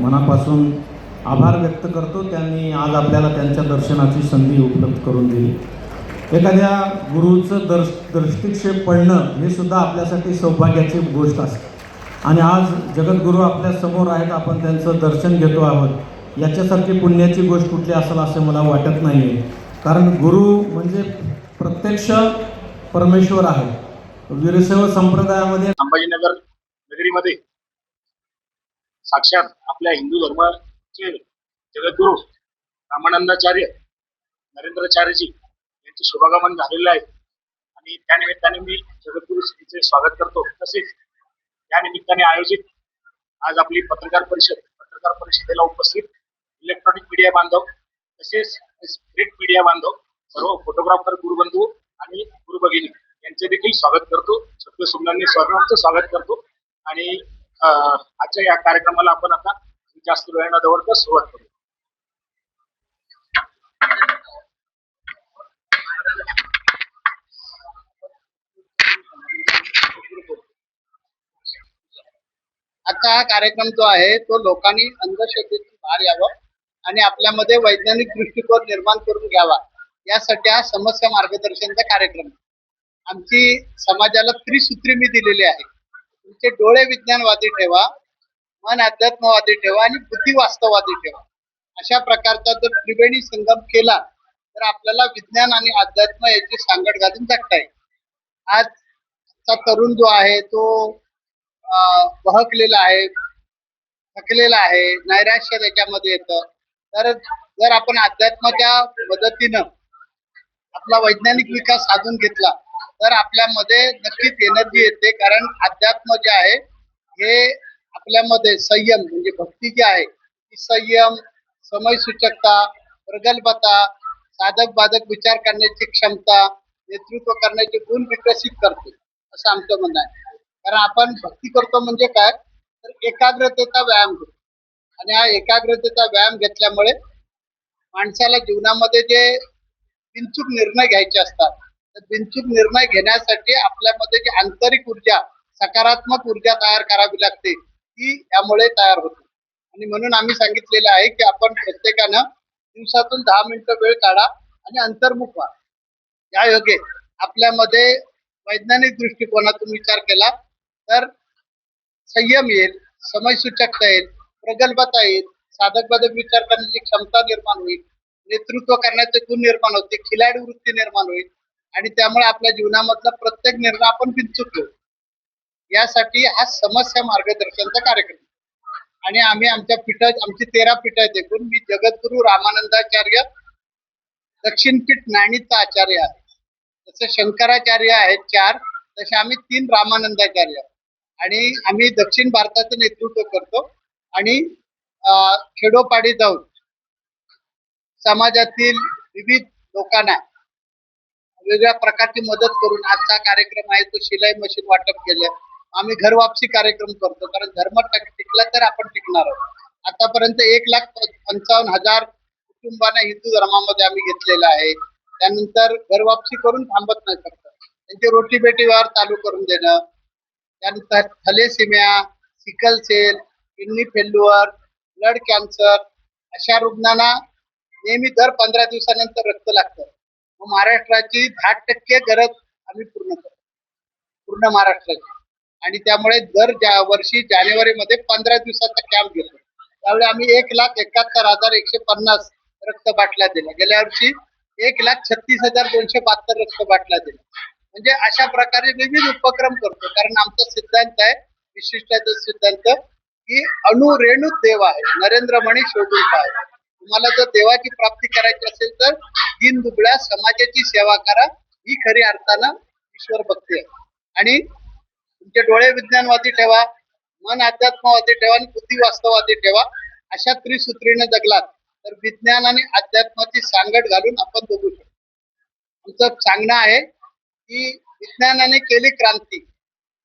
मनापासून आभार व्यक्त करतो. त्यांनी आज आपल्याला त्यांच्या दर्शनाची संधी उपलब्ध करून दिली. एखाद्या गुरुचं दृष्टिक्षेप पडणं हे सुद्धा आपल्यासाठी सौभाग्याची गोष्ट असते. आणि आज जगद्गुरू आपल्या समोर आहेत, आपण त्यांचं दर्शन घेतो आहोत. याच्यासारखी पुण्याची गोष्ट कुठली असेल असं मला वाटत नाही आहे. कारण गुरु म्हणजे प्रत्यक्ष परमेश्वर आहे. वीरशैव संप्रदायामध्ये संभाजीनगर नगरीमध्ये साक्षात आपल्या हिंदू धर्माचे जगद्गुरू रामानंदाचार्य नरेंद्राचार्यजी यांचे शुभागमन झालेले आहे आणि त्या निमित्ताने मी जगद्गुरू श्रीचे स्वागत करतो. तसेच या निमित्ताने आयोजित आज आपली पत्रकार परिषदेला उपस्थित इलेक्ट्रॉनिक मीडिया बांधव तसेच प्रिंट मीडिया बांधव सर्व फोटोग्राफर गुरुबंधू आणि गुरुभगिनी यांचे देखील स्वागत करतो. शब्दसुमनांनी सर्वांचं स्वागत करतो आणि आजच्या या कार्यक्रमाला आपण आता जास्त वेळ न दवडता सुरुवात करू. आजचा हा कार्यक्रम जो आहे तो लोकांनी अंधश्रद्धेतून बाहेर यावं आणि आपल्यामध्ये वैज्ञानिक दृष्टिकोन निर्माण करून घ्यावा, यासाठी हा समस्या मार्गदर्शनचा कार्यक्रम. आमची समाजाला त्रिसूत्री मी दिलेली आहे. तुमचे डोळे विज्ञानवादी ठेवा, मन अध्यात्मवादी ठेवा आणि बुद्धी वास्तववादी ठेवा. अशा प्रकारचा जर त्रिवेणी संगम केला तर आपल्याला विज्ञान आणि अध्यात्म याची सांगड घालून जगता येईल. आजचा तरुण जो आहे तो बहकलेला आहे, थकलेला आहे, नैराश्य त्याच्यामध्ये येतं. तर जर आपण अध्यात्माच्या मदतीनं आपला वैज्ञानिक विकास साधून घेतला तर आपल्यामध्ये नक्कीच एनर्जी येते. कारण अध्यात्म जे आहे हे आपल्यामध्ये संयम म्हणजे भक्ती जी आहे ती संयम, समयसूचकता, प्रगल्भता, साधक बाधक विचार करण्याची क्षमता, नेतृत्व करण्याचे गुण विकसित करते असं आमचं म्हणणं आहे. कारण आपण भक्ती करतो म्हणजे काय तर एकाग्रतेचा व्यायाम घेतो आणि हा एकाग्रतेचा व्यायाम घेतल्यामुळे माणसाला जीवनामध्ये जे बिनचूक निर्णय घ्यायचे असतात तर बिनचूक निर्णय घेण्यासाठी आपल्यामध्ये जी आंतरिक ऊर्जा, सकारात्मक ऊर्जा तयार करावी लागते ती यामुळे तयार होते. आणि म्हणून आम्ही सांगितलेलं आहे की आपण प्रत्येकानं दिवसातून 10 मिनिटं वेळ काढा आणि अंतर्मुख व्हा. या योगे आपल्यामध्ये वैज्ञानिक दृष्टिकोनातून विचार केला तर संयम येईल, समयसूचकता येईल, प्रगल्भता येईल, साधक बाधक विचार करण्याची क्षमता निर्माण होईल, नेतृत्व करण्याचे गुण निर्माण होते, खिलाडी वृत्ती निर्माण होईल आणि त्यामुळे आपल्या जीवनामधला प्रत्येक निर्णय आपण बिनचूक घेऊ. यासाठी हा समस्या मार्गदर्शनचा कार्यक्रम आणि आम्ही आमच्या आमची 13 पीठ आहेत. एकूण मी जगद्गुरू रामानंदाचार्य दक्षिण पीठ नाणीचा आचार्य आहे. जसे शंकराचार्य आहेत 4 तसे आम्ही 3 रामानंदाचार्य आणि आम्ही दक्षिण भारताचं नेतृत्व करतो आणि खेडोपाडी जाऊन समाजातील विविध लोकांना वेगवेगळ्या प्रकारची मदत करून आजचा कार्यक्रम आहे तो शिलाई मशीन वाटप केलं. आम्ही घर वापसी कार्यक्रम करतो कारण धर्म टिकला तर आपण टिकणार आहोत. आतापर्यंत 1,55,000 कुटुंबांना हिंदू धर्मामध्ये आम्ही घेतलेलं आहे. त्यानंतर घर वापसी करून थांबत नाही फक्त त्यांची रोटी बेटी व्यवहार चालू करून देणं. त्यानंतर thalassemia, sickle cell, kidney failure, blood cancer अशा रुग्णांना नेहमी दर 15 दिवसानंतर रक्त लागतं. मग महाराष्ट्राची 10% गरज आम्ही पूर्ण करतो, पूर्ण महाराष्ट्राची. आणि त्यामुळे दर वर्षी जानेवारीमध्ये 15 दिवसाचा कॅम्प घेतो. त्यावेळी आम्ही 1,71,150 रक्त बाटल्या दिल्या. गेल्या वर्षी 1,36,272 रक्त बाटल्या दिल्या. म्हणजे अशा प्रकारे विविध उपक्रम करतो. कारण आमचा सिद्धांत आहे, विशिष्टाचा सिद्धांत की अणुरेणूच देव आहे, नरेंद्र मणी शोधून काय. तुम्हाला जर देवाची प्राप्ती करायची असेल तर दीन दुबळ्या समाजाची सेवा करा, ही खरी अर्थानं ईश्वर भक्ती आहे. आणि तुमचे डोळे विज्ञानवादी ठेवा, मन अध्यात्मवादी ठेवा आणि बुद्धी वास्तववादी ठेवा. अशा त्रिसूत्रीने जगलात तर विज्ञान आणि अध्यात्माची सांगड घालून आपण जगू शकतो. आमचं सांगणं आहे की विज्ञानाने केली क्रांती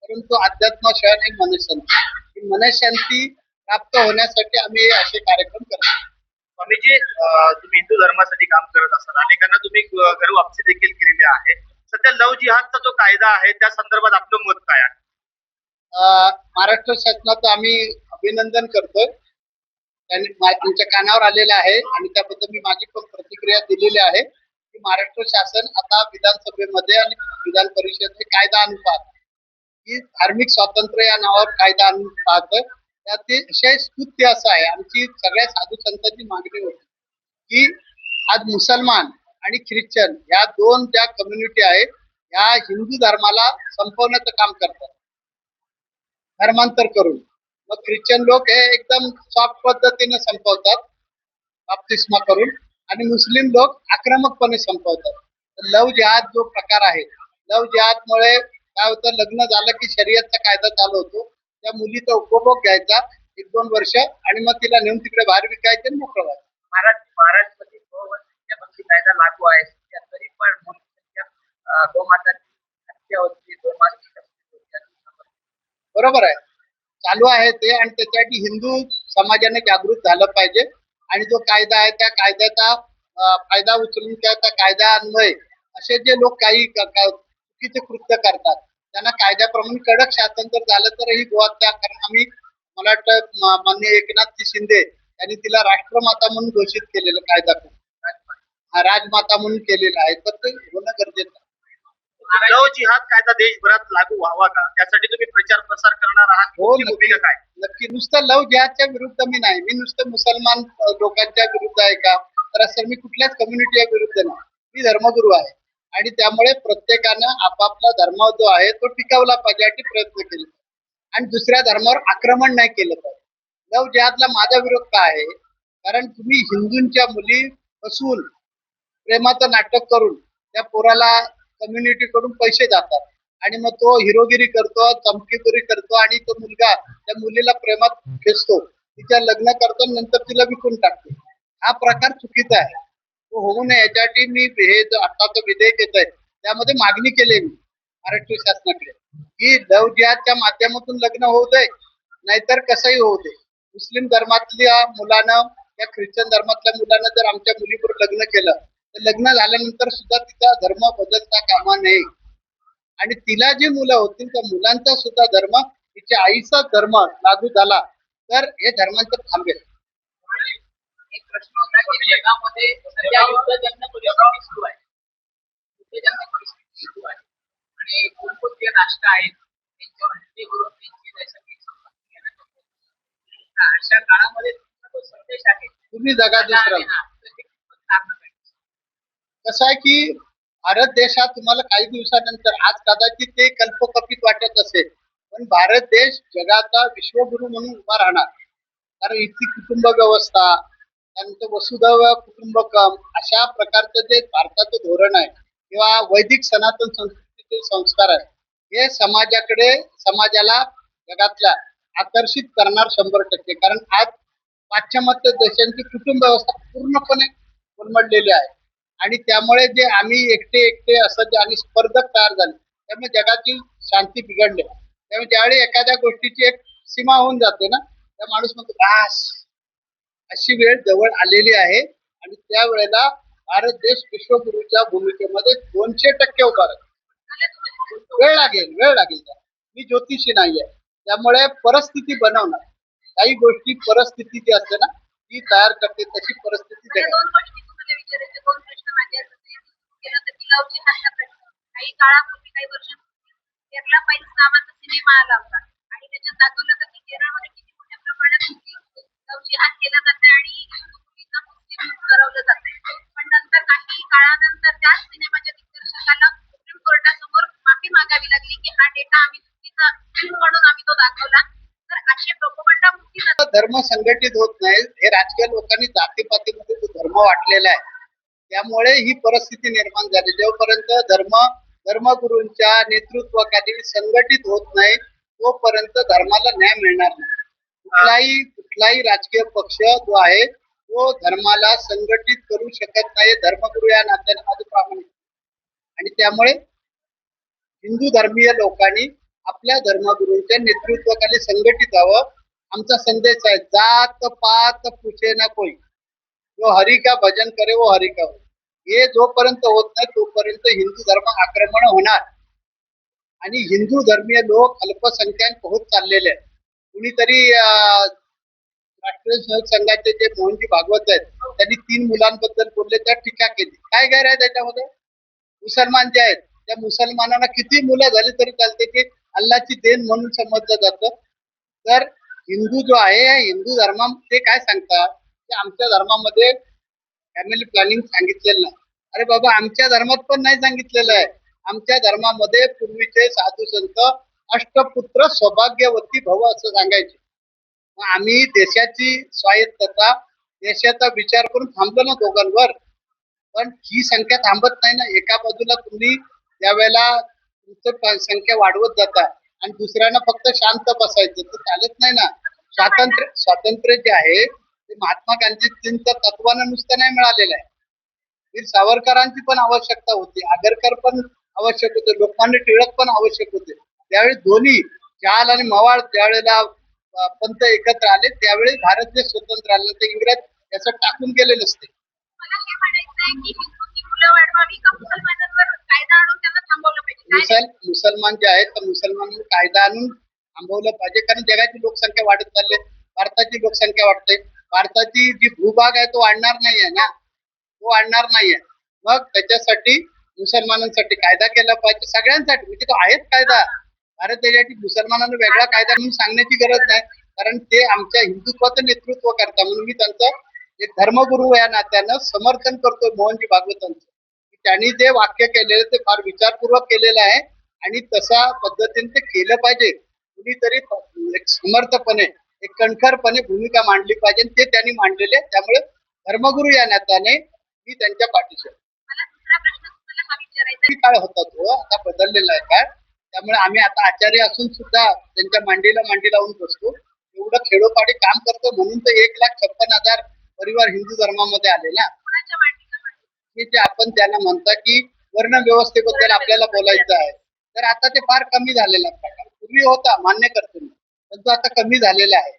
परंतु अध्यात्माशिवाय नाही मनशांती. ही मनशांती प्राप्त होण्यासाठी आम्ही असे कार्यक्रम करतो. स्वामीजी, तुम्ही हिंदू धर्मासाठी काम करत असताना अनेकांना तुम्ही घर वापसी देखील केलेली आहे. सध्या लव जिहादचा जो कायदा आहे त्या संदर्भात आपलं मत काय आहे? महाराष्ट्र शासनाचं आम्ही अभिनंदन करतोय आमच्या कानावर आलेला आहे आणि त्याबद्दल मी माझी पण प्रतिक्रिया दिलेली आहे की महाराष्ट्र शासन आता विधानसभेमध्ये आणि विधान परिषदेत कायदा आणून पाहत की धार्मिक स्वातंत्र्य या नावावर कायदा आणून पाहतं. त्यात विषय स्तुत्य असं आहे. आमची सगळ्या साधू संतांची मागणी होती की आज मुसलमान आणि ख्रिश्चन या दोन ज्या कम्युनिटी आहेत या हिंदू धर्माला संपवण्याचं काम करतात धर्मांतर करून. मग ख्रिश्चन लोक हे एकदम सॉफ्ट पद्धतीने संपवतात बाप्तिस्मा करून आणि मुस्लिम लोक आक्रमकपणे संपवतात. लव जिहाद जो प्रकार आहे, लव जिहादमुळे काय होतं, लग्न झालं की शर्यतचा कायदा चालू होतो. त्या मुलीचा उपभोग घ्यायचा 1-2 वर्ष आणि मग तिला नेऊन तिकडे बाहेर विकायचे आणि मोकळं व्हायचं. महाराष्ट्रामध्ये गोवंशीय कायदा लागू आहे तरी पण गोमातांची हत्या होती, गोमातेची हत्या होती. बरोबर आहे, चालू आहे ते आणि त्याच्यासाठी हिंदू समाजाने जागृत झालं पाहिजे आणि जो कायदा आहे त्या कायद्याचा फायदा उचलून त्या कायद्यान्वये असे जे लोक काही चुकीचे कृत्य करतात त्यांना कायद्याप्रमाणे कडक शासन जर झालं तर ही गोहत्या, कारण आम्ही मला वाटतं माननीय एकनाथ शिंदे यांनी तिला राष्ट्रमाता म्हणून घोषित केलेलं कायदा राजमाता म्हणून केलेला आहे, तर ते होणं गरजेचं आहे. लव जिहाद कायदा देशभरात लागू व्हावा का, त्यासाठी तुम्ही प्रचार प्रसार करणार आहात? हो, भूमिका काय? नक्की. नुसतं लव जिहादच्या विरुद्ध मी नाही, मी नुसतं मुसलमान लोकांच्या विरुद्ध आहे का, तर असं मी कुठल्याच कम्युनिटीच्या विरुद्ध नाही. मी धर्मगुरू आहे आणि त्यामुळे प्रत्येकानं आपापला धर्म जो आहे तो टिकवला पाहिजे यासाठी प्रयत्न केले आणि दुसऱ्या धर्मावर आक्रमण नाही केलं पाहिजे. लव जिहादला माझा विरोध का आहे, कारण तुम्ही हिंदूंच्या मुली फसवून प्रेमाचं नाटक करून त्या पोराला कम्युनिटी कडून पैसे जातात आणि मग तो हिरोगिरी करतो, चमकीगिरी करतो आणि तो मुलगा त्या मुलीला प्रेमात खेचतो, तिच्या लग्न करतो, नंतर तिला विकून टाकतो. हा प्रकार चुकीचा आहे, तो होऊ नये याच्यासाठी मी हे जो आताचं विधेयक येत आहे त्यामध्ये मागणी केली मी महाराष्ट्र शासनाकडे की लव जिहादच्या माध्यमातून लग्न होऊ दे, नाहीतर कसंही होऊ दे. मुस्लिम धर्मातल्या मुलानं या ख्रिश्चन धर्मातल्या मुलानं जर आमच्या मुलीबरोबर लग्न केलं तर लग्न झाल्यानंतर सुद्धा तिचा धर्म बदलता कामा नये आणि तिला जी मुलं होतील त्या मुलांचा सुद्धा धर्म, तिच्या आईचा धर्म लागू झाला तर हे धर्मांतर थांबेल. एक प्रश्न होता की जगामध्ये सध्या युद्धजन्य परिस्थिती सुरू आहे, युद्धजन्य परिस्थिती सुरू आहे आणि कोणकोणते राष्ट्र आहेत त्यांच्यावर हल्ले करून त्यांची नैसर्गिक संपत्ती घेण्याचा प्रयत्न. अशा काळामध्ये तो संदेश आहे तुम्ही जगा दुसरा. कसं आहे की भारत देश हा तुम्हाला काही दिवसानंतर, आज कदाचित ते कल्पकल्पित वाटत असेल, पण भारत देश जगाचा विश्वगुरु म्हणून उभा राहणार. कारण इथली कुटुंब व्यवस्था, त्यानंतर वसुधैव कुटुंबकम अशा प्रकारचं जे भारताचं धोरण आहे किंवा वैदिक सनातन संस्कृतीचे संस्कार आहे हे समाजाला जगातल्या आकर्षित करणार 100%. कारण आज पाश्चिमात्य देशांची कुटुंब व्यवस्था पूर्णपणे कोलमडलेली आहे आणि त्यामुळे जे आम्ही एकटे असं जे आणि स्पर्धक तयार झाले त्यामुळे जगाची शांती बिघडली. त्यामुळे ज्यावेळी एखाद्या गोष्टीची एक सीमा होऊन जाते ना, त्या माणूस म्हणतो बास, अशी वेळ जवळ आलेली आहे आणि त्यावेळेला भारत देश विश्वगुरूच्या भूमिकेमध्ये 200% उभा राहील. वेळ लागेल. मी ज्योतिषी नाहीये, त्यामुळे परिस्थिती बनवणार. काही गोष्टी परिस्थिती जी असते ना ती तयार करते, तशी परिस्थिती काही काळापूर्वी, काही वर्षांपूर्वी केरला फाईल्स नावाचा सिनेमा आला होता आणि त्याच्यात दाखवलं होतं की केरळमध्ये किती मोठ्या प्रमाणात लव जिहाद केला जाते आणि मुलींना मुस्लिम करवलं जाते. पण नंतर काही काळानंतर त्याच सिनेमाच्या दिग्दर्शकाला सुप्रीम कोर्टासमोर माफी मागावी लागली की हा डेटा आम्ही चुकीचा म्हणून आम्ही तो दाखवला. तर असे प्रोपगंडा मुक्ती धर्म संघटित होत नाही. हे राजकीय लोकांनी जातीपातीमध्ये जो धर्म वाटलेला आहे त्यामुळे ही परिस्थिती निर्माण झाली. जोपर्यंत धर्मगुरूंच्या नेतृत्वाखाली संघटित होत नाही तोपर्यंत धर्माला न्याय मिळणार नाही. कुठलाही राजकीय पक्ष जो आहे तो धर्माला संघटित करू शकत नाही. धर्मगुरू या नात्याने माझं प्रामाणिक आणि त्यामुळे हिंदू धर्मीय लोकांनी आपल्या धर्मगुरूंच्या नेतृत्वाखाली संघटित व्हावं. आमचा संदेश आहे, जात पात पूछे ना कोई, जो हरी का भजन करे वो हरी का हो. हे जोपर्यंत होत नाही तोपर्यंत हिंदू धर्म आक्रमण होणार आणि हिंदू धर्मीय लोक अल्पसंख्याक होत चाललेले आहेत. कुणीतरी राष्ट्रीय स्वयंसेवक संघाचे जे मोहनजी भागवत आहेत त्यांनी 3 मुलांबद्दल बोलले, त्या टीका केली. काय गैर आहे त्याच्यामध्ये? मुसलमान जे आहेत त्या मुसलमानांना किती मुलं झाली तरी चालते, की अल्लाची देण म्हणून समजलं जातं. तर हिंदू जो आहे या हिंदू धर्मा ते काय सांगतात की आमच्या धर्मामध्ये फॅमिली प्लॅनिंग सांगितलेलं नाही. अरे बाबा, आमच्या धर्मात पण नाही सांगितलेलं आहे. आमच्या धर्मामध्ये पूर्वीचे साधू संत अष्टपुत्र सौभाग्यवती भव असं सांगायचे. मग आम्ही देशाची स्वायत्तता, देशाचा विचार करून थांबलो ना दोघांवर. पण ही संख्या थांबत नाही ना. एका बाजूला तुम्ही त्यावेळेला तुमचं संख्या वाढवत जाता आणि दुसऱ्यांना फक्त शांत बसायचं, तर चालत नाही ना. स्वातंत्र्य जे आहे ते महात्मा गांधींच्या तत्वानं नुसतं नाही मिळालेलं आहे. वीर सावरकरांची पण आवश्यकता होती, आगरकर पण आवश्यक होते, लोकमान्य टिळक पण आवश्यक होते. त्यावेळी दोन्ही चाल आणि मवाळ ज्यावेळेला पंत एकत्र आले त्यावेळी भारत जे स्वतंत्र आले, ते इंग्रज याचं टाकून गेले नसते. मला हे म्हणायचंय की हिंदूंची मुलं वाढवावी का मुसलमानांवर कायदा आणून त्यांना थांबवलं पाहिजे? काय मुसलमान जे आहेत तर मुसलमानांवर कायदा आणून थांबवलं पाहिजे, कारण जगाची लोकसंख्या वाढत चालली आहे. भारताची लोकसंख्या वाढते. भारताची जी भूभाग आहे तो वाढणार नाहीये ना, तो वाढणार नाहीये. मग त्याच्यासाठी मुसलमानांसाठी कायदा केला पाहिजे, सगळ्यांसाठी. म्हणजे तो आहेच कायदा. भारत देशासाठी मुसलमानांना वेगळा कायदा म्हणून सांगण्याची गरज नाही, कारण ते आमच्या हिंदुत्वाचं नेतृत्व करतात. म्हणून मी त्यांचं एक धर्मगुरू या नात्यानं समर्थन करतो मोहनजी भागवतांचं. त्यांनी जे वाक्य केलेलं ते फार विचारपूर्वक केलेलं आहे आणि तशा पद्धतीने ते केलं पाहिजे. कुणीतरी एक समर्थपणे, एक कणखरपणे भूमिका मांडली पाहिजे, ते त्यांनी मांडलेले. त्यामुळे धर्मगुरू या नात्याने मी त्यांच्या पाठीशी आहे. मला दुसरा प्रश्न तुम्हाला हा विचारायचा किती काळ होता तो, आता बदललेला आहे काय. त्यामुळे आम्ही आता आचार्य असून सुद्धा त्यांच्या मांडीला मांडी लावून बसतो. एवढं खेडोपाडी काम करतो म्हणून तर 1,56,000 परिवार हिंदू धर्मामध्ये आले ना. कोणाच्या मांडीला मांडी? हे जे आपण त्यांना म्हणता की वर्ण व्यवस्थेबद्दल आपल्याला बोलायचं आहे, तर आता ते फार कमी झालेला प्रकार. पूर्वी होता, मान्य करतो मी, पण तो आता कमी झालेला आहे.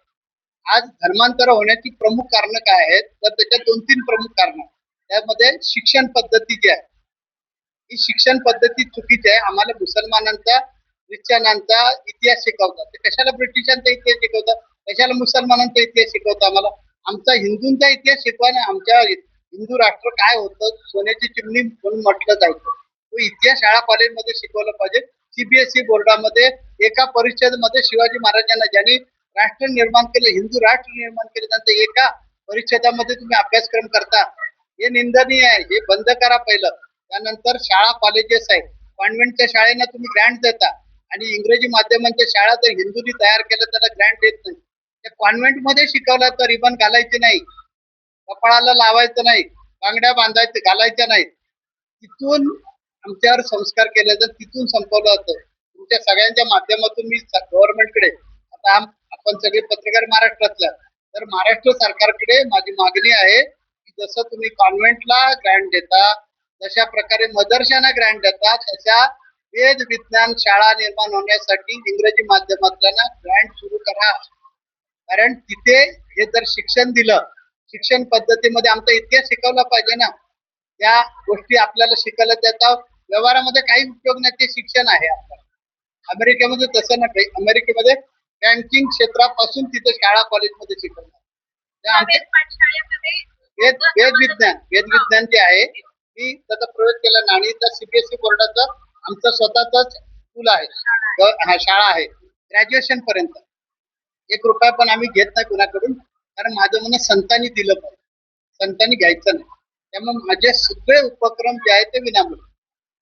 आज धर्मांतर होण्याची प्रमुख कारण काय आहेत, तर त्याच्यात 2-3 प्रमुख कारण. त्यामध्ये शिक्षण पद्धती जी आहे, ही शिक्षण पद्धती चुकीची आहे. आम्हाला मुसलमानांचा, ख्रिश्चनांचा इतिहास शिकवतात. ते कशाला ब्रिटिशांचा इतिहास शिकवतात, कशाला मुसलमानांचा इतिहास शिकवतात आम्हाला? आमचा हिंदूंचा इतिहास शिकवा ना. आमच्या हिंदू राष्ट्र काय होतं, सोन्याची चिमणी म्हणून म्हटलं जायचं, तो इतिहास शाळा कॉलेजमध्ये शिकवलं पाहिजे. सीबीएसई बोर्डामध्ये एका परिषदेमध्ये शिवाजी महाराजांना ज्यांनी राष्ट्र निर्माण केलं, हिंदू राष्ट्र निर्माण केलं, त्यांचं एका परिषदामध्ये तुम्ही अभ्यासक्रम करता, हे निंदनीय आहे. हे बंद करा पहिलं. त्यानंतर शाळा कॉलेजेस आहेत, कॉन्व्हेंटच्या शाळेना तुम्ही ग्रँट देता आणि इंग्रजी माध्यमांच्या शाळा जर हिंदूंनी तयार केलं त्याला ग्रँट देत नाही. त्या कॉन्व्हेंटमध्ये शिकवलं तर रिबन घालायचे नाही, कपाळाला लावायचं नाही, बांगड्या बांधायचं घालायच्या नाही. तिथून आमच्यावर संस्कार केले तर तिथून संपवलं होतं. तुमच्या सगळ्यांच्या माध्यमातून मी गव्हर्नमेंटकडे, आता आपण सगळे पत्रकार महाराष्ट्रातल्या, तर महाराष्ट्र सरकारकडे माझी मागणी आहे की जसं तुम्ही कॉन्व्हेंटला ग्रँट देता, जशा प्रकारे मदरशांना ग्रँट देता, तशा वेद विज्ञान शाळा निर्माण होण्यासाठी इंग्रजी माध्यमातल्या ग्रँट सुरू करा. कारण तिथे हे जर शिक्षण दिलं, शिक्षण पद्धतीमध्ये आमचा इतिहास शिकवला पाहिजे ना. त्या गोष्टी आपल्याला शिकायला, त्याचा व्यवहारामध्ये काही उपयोग नाही, ते शिक्षण आहे आपल्याला. अमेरिकेमध्ये तसं नाही. अमेरिकेमध्ये बँकिंग क्षेत्रापासून तिथे शाळा कॉलेजमध्ये शिकवतात. शाळेत पाठशाळेमध्ये वेद विज्ञान जे आहे, मी त्याचा प्रयोग केला. नाणीचा सीबीएसई बोर्डाचा आमचा स्वतःचाच स्कूल आहे, शाळा आहे, ग्रॅज्युएशन पर्यंत. 1 रुपया पण आम्ही घेत नाही कुणाकडून, कारण माझं म्हणणं संतांनी दिलं पाहिजे, संतांनी घ्यायचं नाही. त्यामुळे माझे सगळे उपक्रम जे आहेत ते विनामूल्य.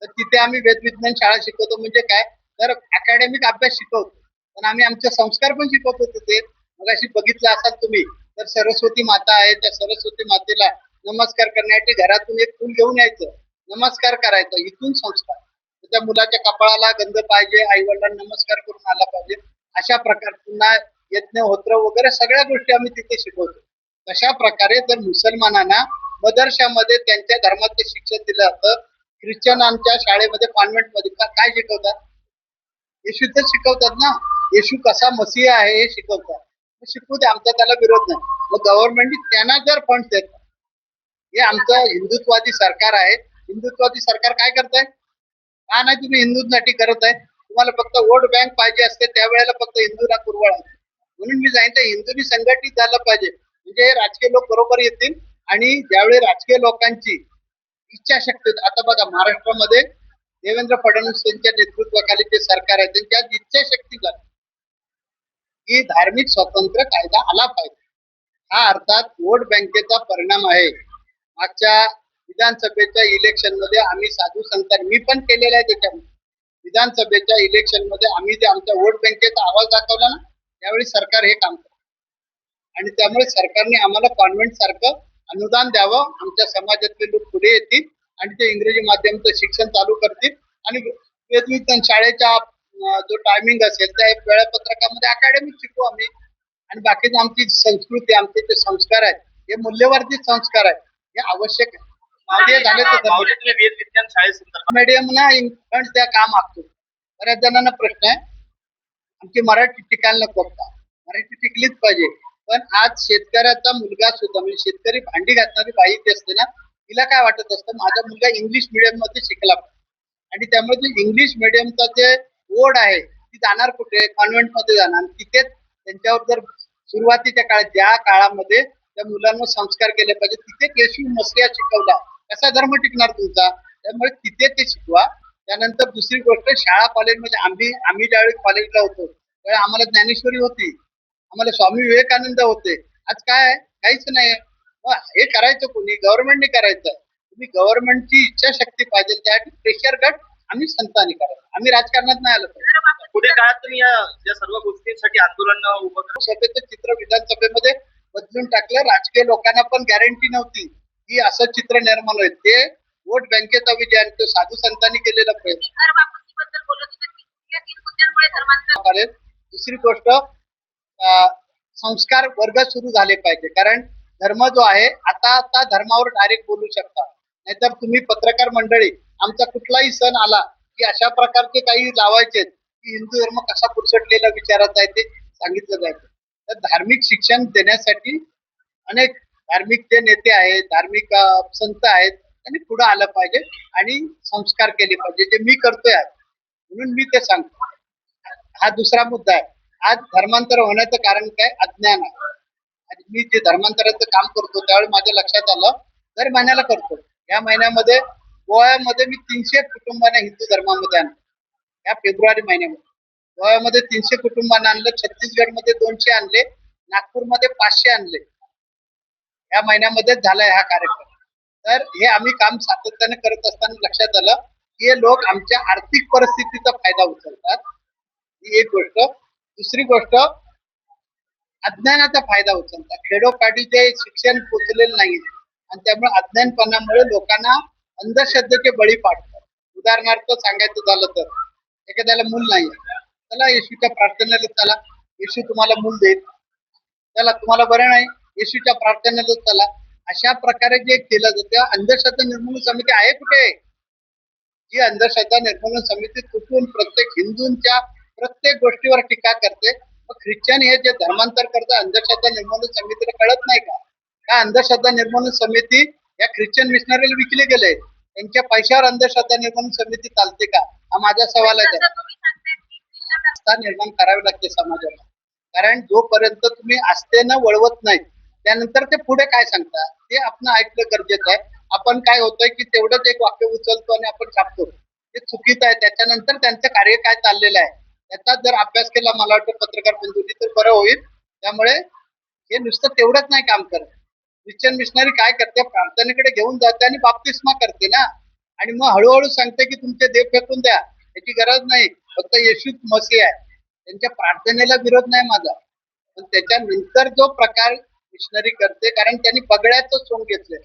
तर तिथे आम्ही वेद विज्ञान शाळा शिकवतो. म्हणजे काय, तर अकॅडमिक अभ्यास शिकवतो, पण आम्ही आमचे संस्कार पण शिकवतो तिथे. मग अशी बघितलं असाल तुम्ही तर सरस्वती माता आहे, त्या सरस्वती मातेला नमस्कार करण्यासाठी घरातून एक फूल घेऊन यायचं, नमस्कार करायचं, इथून संस्कार. त्या मुलाच्या कपाळाला गंध पाहिजे, आई वडिलांना नमस्कार करून आला पाहिजे. अशा प्रकार पुन्हा यज्ञ होत्र वगैरे सगळ्या गोष्टी आम्ही तिथे शिकवतो. तशा प्रकारे जर मुसलमानांना मदरशामध्ये त्यांच्या धर्माचे शिक्षण दिलं जातं, ख्रिश्चनांच्या शाळेमध्ये कॉन्व्हेंटमध्ये काय शिकवतात, येशूच शिकवतात ना. येशू कसा मसीहा आहे हे शिकवतात. शिकवू दे, आमचा त्याला विरोध नाही. मग गव्हर्नमेंट त्यांना जर फंड देत, हे आमचं हिंदुत्वादी सरकार आहे. हिंदुत्वादी सरकार काय करताय, का नाही तुम्ही हिंदूंसाठी करत आहे? तुम्हाला फक्त वोट बँक पाहिजे असते, त्यावेळेला फक्त हिंदूंना कुरवळ. म्हणून मी सांगितलं हिंदूंनी संघटित झालं पाहिजे, म्हणजे हे राजकीय लोक बरोबर येतील. आणि ज्यावेळी राजकीय लोकांची इच्छाशक्ती, आता बघा महाराष्ट्रामध्ये देवेंद्र फडणवीस यांच्या नेतृत्वाखाली जे सरकार आहे त्यांच्या इच्छाशक्ती झाली की धार्मिक स्वातंत्र्य कायदा आला पाहिजे. हा अर्थात वोट बँकेचा परिणाम आहे. मागच्या विधानसभेच्या इलेक्शन मध्ये आम्ही साधू संतांनी, मी पण केलेलं आहे त्याच्यामध्ये, विधानसभेच्या इलेक्शन मध्ये आम्ही जे आमच्या वोट बँकेचा आवाज दाखवला ना, त्यावेळी सरकार हे काम करतं. आणि त्यामुळे सरकारने आम्हाला कॉन्व्हेंट सारखं अनुदान द्यावं, आमच्या समाजातले लोक पुढे येतील आणि ते इंग्रजी माध्यमाचं शिक्षण चालू करतील आणि वेगवेगळ्या शाळेच्या जो टायमिंग असेल त्या वेळापत्रकामध्ये अकॅडमिक शिकू आम्ही. आणि बाकीची आमची संस्कृती, आमचे जे संस्कार आहेत हे मूल्यवर्धित संस्कार आहेत, हे आवश्यक आहे. ते झाले तर माऊलीतल्या वेद विज्ञान शाळेसंदर्भात मीडियम ना इंग्रज त्या काम मागतो. बऱ्याच जणांना प्रश्न आहे आमची मराठी टिकायला नको का? मराठी टिकलीच पाहिजे. पण आज शेतकऱ्याचा मुलगा सुद्धा, म्हणजे शेतकरी भांडी घालणारी बाई जी असते ना, तिला काय वाटत असतं माझा मुलगा इंग्लिश मिडियम मध्ये शिकला पाहिजे. आणि त्यामुळे जे इंग्लिश मिडियमचा जे ओढ आहे ती जाणार कुठे? कॉन्व्हेंट मध्ये जाणार. तिथेच त्यांच्यावर जर सुरुवातीच्या काळात ज्या काळामध्ये त्या मुलांवर संस्कार केले पाहिजे तिथे येशू मसीहा शिकवला, कसा धर्म टिकणार तुमचा? त्यामुळे तिथे ते शिकवा. त्यानंतर दुसरी गोष्ट, शाळा कॉलेजमध्ये आम्ही ज्यावेळी कॉलेजला होतो त्यावेळी आम्हाला ज्ञानेश्वरी होती, आम्हाला स्वामी विवेकानंद होते. आज काय? काहीच नाही. हे करायचं कोणी? गव्हर्नमेंटने करायचं. तुम्ही गव्हर्नमेंटची इच्छाशक्ती पाहिजे, त्यासाठी प्रेशर गट आम्ही संतांनी करायचं. आम्ही राजकारणात नाही आलं पाहिजे. पुढे काळात तुम्ही या सर्व गोष्टींसाठी आंदोलन उभं करू. सभेचं चित्र विधानसभेमध्ये बदलून टाकलं. राजकीय लोकांना पण गॅरंटी नव्हती की असं चित्र निर्माण होईल. ते वोट बँकेचा विजय आणि तो साधू संतांनी केलेला प्रयत्न. घर वापसीबद्दल बोलत होते की या 3 मुद्द्यांमुळे धर्मांतर. दुसरी गोष्ट, संस्कार वर्ग सुरू झाले पाहिजे. कारण धर्म जो आहे, आता धर्मावर डायरेक्ट बोलू शकता. नाहीतर तुम्ही पत्रकार मंडळी आमचा कुठलाही सण आला की अशा प्रकारचे काही लावायचे की हिंदू धर्म कसा पुरसटलेला विचारात आहे ते सांगितलं जायचं. तर धार्मिक शिक्षण देण्यासाठी अनेक धार्मिक जे नेते आहेत, धार्मिक संत आहेत, त्यांनी पुढे आलं पाहिजे आणि संस्कार केले पाहिजे, जे मी करतोय आज. म्हणून मी ते सांगतो. हा दुसरा मुद्दा आहे. आज धर्मांतर होण्याचं कारण काय? अज्ञान आहे. आणि मी जे धर्मांतराचं काम करतो त्यावेळी माझ्या लक्षात आलं, दर महिन्याला करतो. या महिन्यामध्ये गोव्यामध्ये मी 300 कुटुंबांना हिंदू धर्मामध्ये आणलं. या फेब्रुवारी महिन्यामध्ये गोव्यामध्ये 300 कुटुंबांना आणलं, छत्तीसगडमध्ये 200 आणले, नागपूरमध्ये 500 आणले. या महिन्यामध्येच झालाय हा कार्यक्रम. तर हे आम्ही काम सातत्याने करत असताना लक्षात आलं की हे लोक आमच्या आर्थिक परिस्थितीचा फायदा उचलतात. ही एक गोष्ट. दुसरी गोष्ट, अज्ञानाचा फायदा उचलतात. खेडोपाडी जे शिक्षण पोचलेलं नाही आणि त्यामुळे अज्ञानपणामुळे लोकांना अंधश्रद्धेचे बळी पाडतात. उदाहरणार्थ सांगायचं झालं तर एखाद्याला मूल नाही, चला येशूच्या प्रार्थनेला चला, येशू तुम्हाला मूल देईल. चला तुम्हाला बरं नाही, येशूच्या प्रार्थनेला चला. अशा प्रकारे जे केलं जातं, अंधश्रद्धा निर्मूलन समिती आहे कुठे? जी अंधश्रद्धा निर्मूलन समिती चुकून प्रत्येक हिंदूंच्या प्रत्येक गोष्टीवर टीका करते. मग ख्रिश्चन हे जे धर्मांतर करतात अंधश्रद्धा निर्मूलन समितीला कळत नाही का? का अंधश्रद्धा निर्मूलन समिती या ख्रिश्चन मिशनरीला विकले गेले, त्यांच्या पैशावर अंधश्रद्धा निर्मूलन समिती चालते का? हा माझा सवाल आहे. जसं तुम्ही सांगताय की ख्रिश्चन आस्था निर्माण करावी लागते समाजाला. कारण जोपर्यंत तुम्ही आस्थेनं वळवत नाही त्यानंतर ते पुढे काय सांगतात ते आपण ऐकलं गरजेचं आहे. आपण काय होतंय की तेवढंच एक वाक्य उचलतो आणि आपण छापतो, ते चुकीचं आहे. त्याच्यानंतर त्यांचं कार्य काय चाललेलं आहे त्याचा जर अभ्यास केला मला वाटतं पत्रकार बंधूंनी तर बरं होईल. त्यामुळे हे नुसतं तेवढंच नाही काम करत. ख्रिश्चन मिशनरी काय करते? प्रार्थनेकडे घेऊन जाते आणि बाप्तिस्मा करते ना, आणि मग हळूहळू सांगते की तुमचे देव फेकून द्या, याची गरज नाही, फक्त येशूच मसीह आहे. त्यांच्या प्रार्थनेला विरोध नाही माझा, पण त्याच्यानंतर जो प्रकार मिशनरी करते, कारण त्यांनी पगड्याचं सोंग घेतलंय.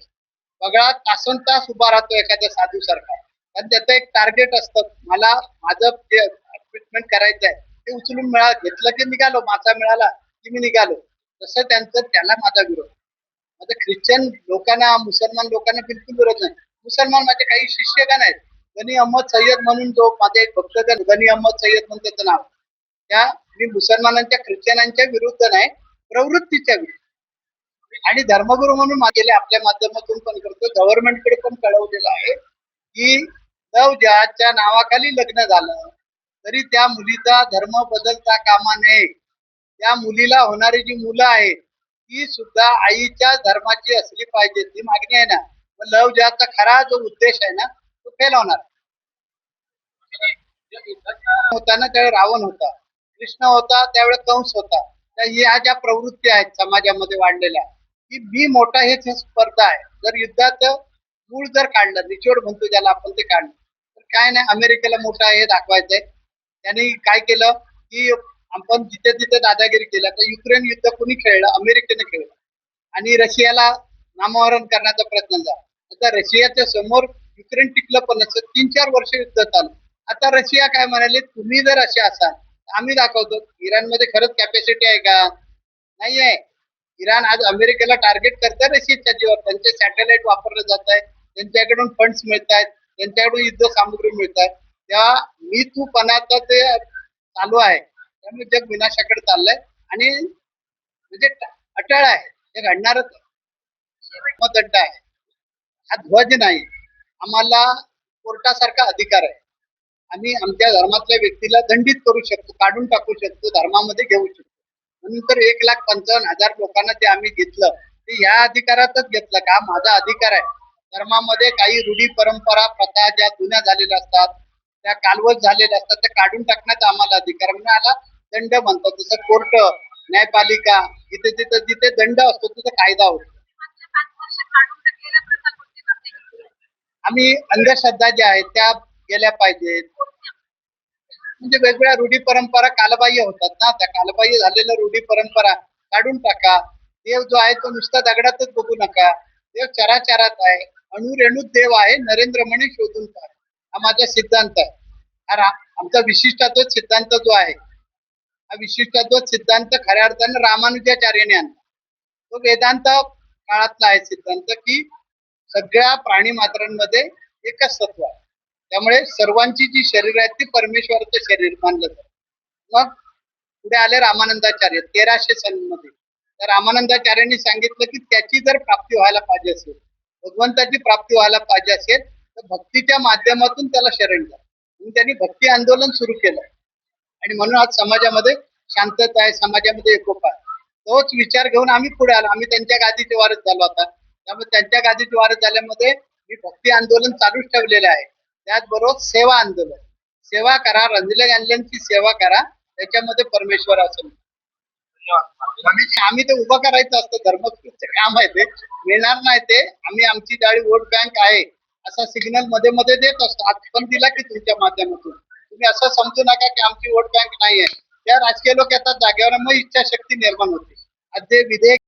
पगडा तासन तास उभा राहतो एखाद्या साधू सारखा, कारण त्याचं एक टार्गेट असतं, मला माझं जे ट्रीटमेंट करायचं आहे ते उचलून घेतलं की निघालो, माझा मिळाला की मी निघालो. तसं त्याला माझा विरोध. माझं ख्रिश्चन लोकांना, मुसलमान लोकांना बिलकुल विरोध नाही. मुसलमान माझे काही शिष्यगण आहेत, गनी अहमद सय्यद म्हणून जो माझा एक भक्तगण, गनी अहमद सय्यद म्हणून त्याचं नाव, त्या मी मुसलमानांच्या ख्रिश्चनांच्या विरुद्ध नाही, प्रवृत्तीच्या विरुद्ध. आणि धर्मगुरू म्हणून गेले आपल्या माध्यमातून पण करतो, गव्हर्नमेंटकडे पण कळवलेलं आहे की लव जिहादच्या नावाखाली लग्न झालं तरी त्या मुलीचा धर्म बदलता कामा नये. त्या मुलीला होणारी जी मुलं आहेत ती सुद्धा आईच्या धर्माची असली पाहिजे, ती मागणी आहे ना. लव जिहादचा खरा जो उद्देश आहे ना तो फेल होणार. होता ना त्यावेळी रावण होता, कृष्ण होता त्यावेळी कंस होता. तर ह्या ज्या प्रवृत्ती आहेत समाजामध्ये वाढलेल्या, की मी मोठा हेच स्पर्धा आहे. जर युद्धाचं मूळ जर काढलं, निचोड म्हणतो ज्याला आपण, ते काढलं तर काय नाही, अमेरिकेला मोठा हे दाखवायचंय. त्यांनी काय केलं की आपण जिथे तिथे दादागिरी केला. तर युक्रेन युद्ध कोणी खेळलं? अमेरिकेने खेळलं. आणि रशियाला नामोहरण करण्याचा प्रयत्न झाला. आता रशियाच्या समोर युक्रेन टिकलं पण नसतं. 3-4 वर्ष युद्ध चालू. आता रशिया काय म्हणाले, तुम्ही जर असे असाल तर आम्ही दाखवतो. इराणमध्ये खरंच कॅपॅसिटी आहे का? नाही आहे. इराण आज अमेरिकेला टार्गेट करतं रशियाच्या जीवावर. त्यांचे सॅटेलाइट वापरले जात आहेत, त्यांच्याकडून फंड्स मिळत आहेत, त्यांच्याकडून युद्ध सामुग्री मिळत आहे. तेव्हा मी तू पणाचं ते चालू आहे. त्यामुळे जग विनाशाकडे चाललंय आणि म्हणजे अटळ आहे, हे घडणारच आहे. दंड आहे, हा ध्वज नाही. आम्हाला कोर्टासारखा अधिकार आहे. आम्ही आमच्या धर्मातल्या व्यक्तीला दंडित करू शकतो, काढून टाकू शकतो, धर्मामध्ये घेऊ शकतो. म्हणून तर 1,55,000 लोकांना ते आम्ही घेतलं, ते या अधिकारातच घेतलं का माझा अधिकार आहे. धर्मामध्ये काही रूढी परंपरा प्रथा ज्या जुन्या झालेल्या असतात, त्या कालवश झालेल्या असतात, त्या काढून टाकण्याचा आम्हाला अधिकार आहे. म्हणून याला दंड म्हणतात. जसं कोर्ट, न्यायपालिका, जिथे दंड असतो तिथे कायदा होतो. मागच्या 5 वर्ष काढून टाकलेल्या प्रथा कोणत्या करते? आम्ही अंधश्रद्धा ज्या आहेत त्या गेल्या पाहिजेत. म्हणजे वेगवेगळ्या रूढी परंपरा कालबाह्य होतात ना, त्या कालबाह्य झालेल्या रूढी परंपरा काढून टाका. देव जो आहे तो नुसता दगडातच बघू नका. देव चराचरात आहे, अणुरेणूत देव आहे, नरेंद्र म्हणे शोधून पहा. हा माझा सिद्धांत आहे. आमचा विशिष्टाद्वैत सिद्धांत जो आहे, हा विशिष्टाद्वैत सिद्धांत खऱ्या अर्थाने रामानुजाचार्याने आणला. तो वेदांत काळातला आहे सिद्धांत, की सगळ्या प्राणी मात्रांमध्ये एकच तत्व आहे. त्यामुळे सर्वांची जी शरीर आहेत ती परमेश्वराचं शरीर मानलं जातं. मग पुढे आले रामानंदाचार्य 1300 सन. तर रामानंदाचार्यांनी सांगितलं की त्याची जर प्राप्ती व्हायला पाहिजे असेल, भगवंताची प्राप्ती व्हायला पाहिजे असेल, तर भक्तीच्या माध्यमातून त्याला शरण जा. म्हणून त्यांनी भक्ती आंदोलन सुरू केलं आणि म्हणून आज समाजामध्ये शांतता आहे, समाजामध्ये एकोपा आहे. तोच विचार घेऊन आम्ही पुढे आलो. आम्ही त्यांच्या गादीचे वारस झालो आता. त्यामुळे त्यांच्या गादीचे वारस झाल्यामध्ये मी भक्ती आंदोलन चालूच ठेवलेलं आहे. त्याचबरोबर सेवा आंदोलन, सेवा करा, रंजले गांधींची सेवा करा, त्याच्यामध्ये परमेश्वर असेल. आम्ही ते उभं करायचं असतं, धर्मपूरचं काम आहे ते, मिळणार नाही ते. आम्ही आमची जाळी वोट बँक आहे असा सिग्नल मध्ये मध्ये देत असतो. आज पण दिला की तुमच्या माध्यमातून. तुम्ही असं समजू नका की आमची वोट बँक नाही आहे. त्या राजकीय लोक येतात जागेवर, मग इच्छाशक्ती निर्माण होते. आज जे विधेयक